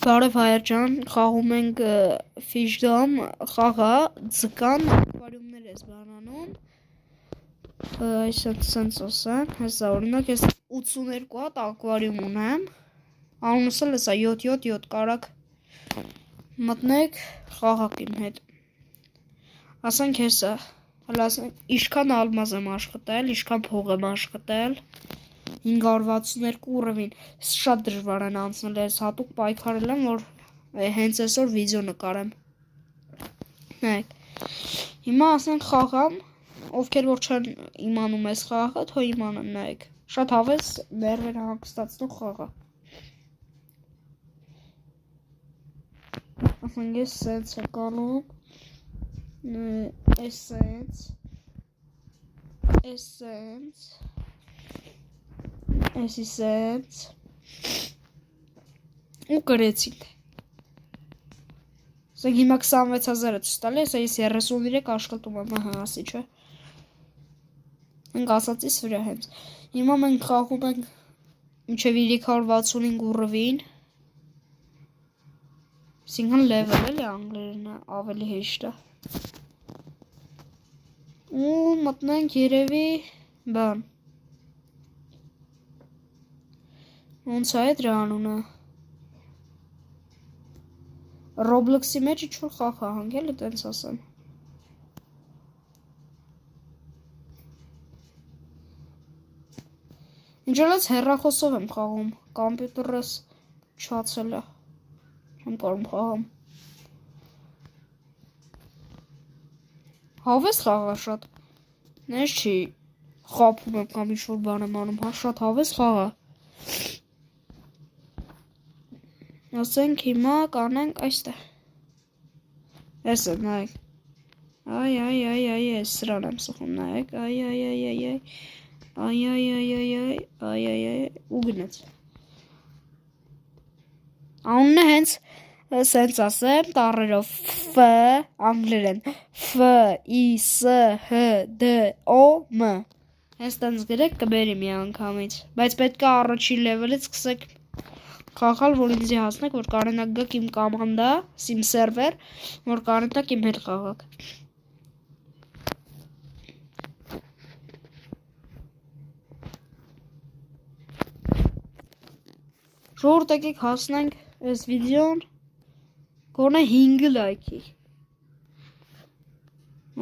Բարև հայեր ջան, խաղում ենք Fishdom խաղա, ձկան ակվարիումներ ես բանանում, այսպես ասեմ, հեսա օրինակ ես 82 հատ ակվարիում ունեմ, անունս էլ հեսա 777 կարակ մտնեք խաղակ իմ հետ, ասենք հեսա, իշքան ալմազ եմ աշխատել, իշքան փող եմ աշխատել, 562 ուռովին շատ դժվար են անցնել, ես հատուկ պայքարել եմ, որ հենց այսօր վիդեո նկարեմ։ Հիմա ասենք խաղամ, ովքեր որ չեն իմանում ես խաղը, թո իմանան, նայեք։ Շատ հավես ներվեր հանգստացնող խաղ է։ Ասենք ես սենց եմ կանում, ես սենց, Էսի սենց ու կրեցինք ասենք հիմա 26,000 է ցույց տալի, ես 33 աշխատում եմ, ասի չէ ենք ասացիս վրա հենց հիմա մենք խաղում ենք մինչև 365 ուռովին այսինքն level էլի անգլերեն ավելի հեշտ է ու մտնենք երևի բան Ոնց է դրա անունը Roblox-ի մեջ ինչ-որ խաղ է հանգել, տենց ասեմ Ինչ ելած հեռախոսով եմ խաղում, կամպյուտերս չացել է, չեմ կարում խաղամ Հավես խաղ է շատ, նես չի խապում եմ կամ ինչ-որ բան եմ անում, շատ հավես խաղ է Ասենք հիմա կանենք այստեղ Ես է, նայեք Այ, սրան եմ սխում, նայեք Այ, ու գնեց Անունն է հենց սենց ասեմ, տառերով Ֆ, անգլերեն Ֆ, I, S, H, D, O, M Հենց տենց գրեք կբերի մի անգամից Բայց պետք է առաջին լևելից սկսեք խաղալ, որ ինձի հասնեք, որ կարենակ գաք իմ կամանդա, իմ սերվեր, որ կարենակ իմ հետ խաղակ Ժողովուրդ եկեք հասնենք այս վիդեոն գոնե 5 լայքի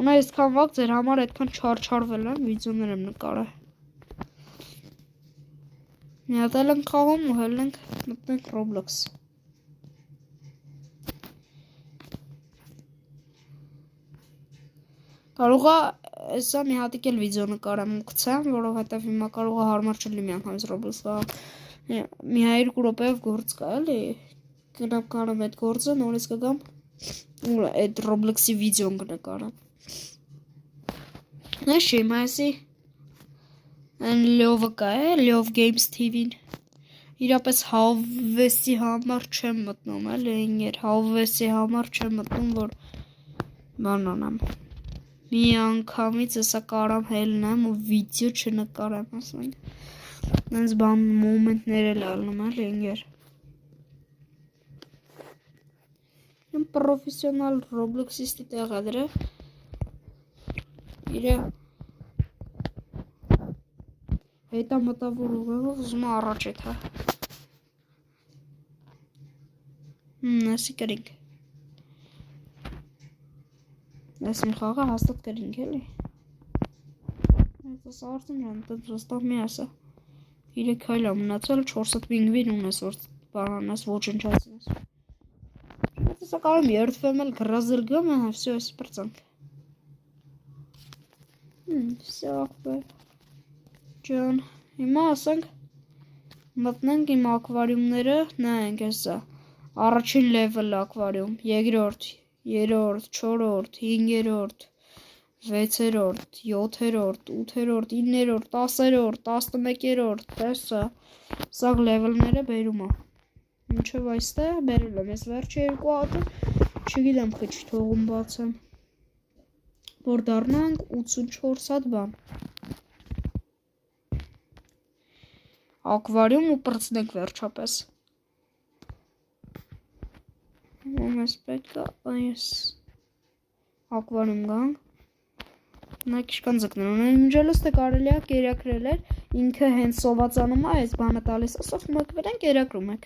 Ունա այսքան վաղ ձեր համար այդքան չարչարվել եմ, վիդեոներ եմ նկարել Մի հատ էլ ենք խաղում ու հել ենք մտնենք Roblox Կարող է այսա մի հատիկ էլ վիդեո նկարեմ ու գցեմ, որովհետև հիմա կարող է հարմար չլինի մի անգամից Roblox խաղամ Մի 2 րոպեով գործ կա էլի Գնամ կանեմ այդ գործը, նորից կգամ ու այդ Roblox-ի վիդեոն կնկարեմ Նես չի, հիմա այսի Լյովը կա է, Լյով Games TV-ն Իրապես հավեսի համար չեմ մտնում, էլի հավեսի համար չեմ մտնում, որ բան անեմ Մի անգամից եսա կարամ հելնեմ ու վիդեո չնկարեմ, ասենք Նենց բան մոմենտներ էլ ալնում, էլի ինգեր Եմ պրոֆեսիոնալ Roblox-իստի տեղադրել Իրա Հետա մտավոր ուղեղով ուզում առաջ էտ հա Ասի կրինք Ես մի խաղը հաստատ կրինք էլի Ես արդեն եմ տենց վստահ մի ասա 3 հայլ է մնացել 4 հատ պինգվին ունես որ բանանես ոչնչացնես Ես կարում երդվեմ էլ գրազել գում վсё այսի պրծանք Վсё ախպեր Ջան Հիմա ասենք մտնենք իմ ակվարիումները նայենք հեսա Առաջին լևել ակվարիում, երկրորդ, երրորդ, չորրորդ, հինգերորդ, վեցերորդ, յոթերորդ, ութերորդ, իններորդ, 10-երորդ, 11-երորդ, տեսա Սաղ լևելները բերում է Մինչև այստեղ բերել եմ, ես վերջը 2 հատը չգիտեմ խիչ թողում բացեմ Որ դառնանք 84 հատ բան Ակվարիում ու պրծնենք վերջապես Ոնես պետք է այս ակվարիում գանք։ Նա քիչքան ձգներ ունեն իմջելուս թե կարելի է կերակրել էր ինքը հենց սովածանում է այս բանը տալիս է սով մեկ վերեն կերակրում եք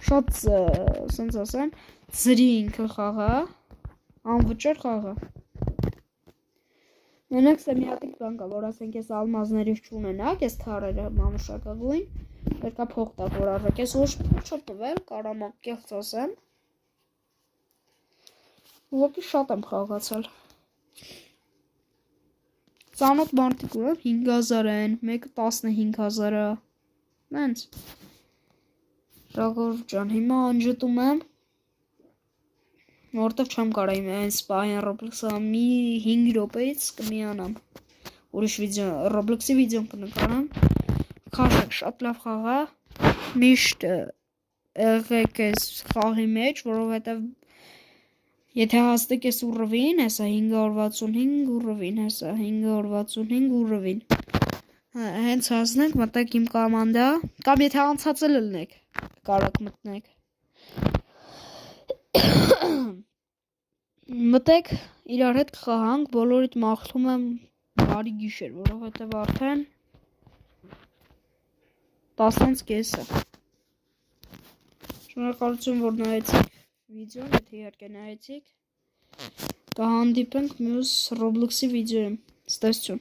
շատ սենց ասեմ ծրի ինքը խաղա անվճար խաղա մենակ սա մի հատիկ բան կա որ ասենք ես ալմազներից չունենակ ես թարերը մանուշակագույն երկա փող տակ որ արվեք ես ոչ չոր տվել կարամ կեղծ ասեմ ուղղակի շատ եմ խաղացել ծանոթ մարդիկ ունեմ 5000 են, մեկը 15000 է, նենց, Ժագոր ջան, հիմա անջտում եմ, որտև չեմ կարա իմ այն սպահին Roblox-ը մի 5 րոպեից կմիանամ, ուրիշ Roblox-ի վիդեոն կնկարեմ, քաշեք շատ լավ խաղա, միշտ եղեք ես խաղի մեջ, որովհետև Եթե հասնեք ես ուռվին, հեսա 565 ուռվին, հեսա 565 ուռվին, հենց հասնենք մտեք իմ կոմանդա, կամ եթե անցածել լնեք, կարակ մտնեք, մտեք իրար հետ կխահանք, բոլորիդ մաղթում եմ բարի գիշեր, որովհետև արդեն 10:30 է, շնորհակալություն որ նայեցիք վիդեոն, եթե իհարկե նայեցիք, կհանդիպենք մյուս Roblox-ի վիդեոյում, ստեսություն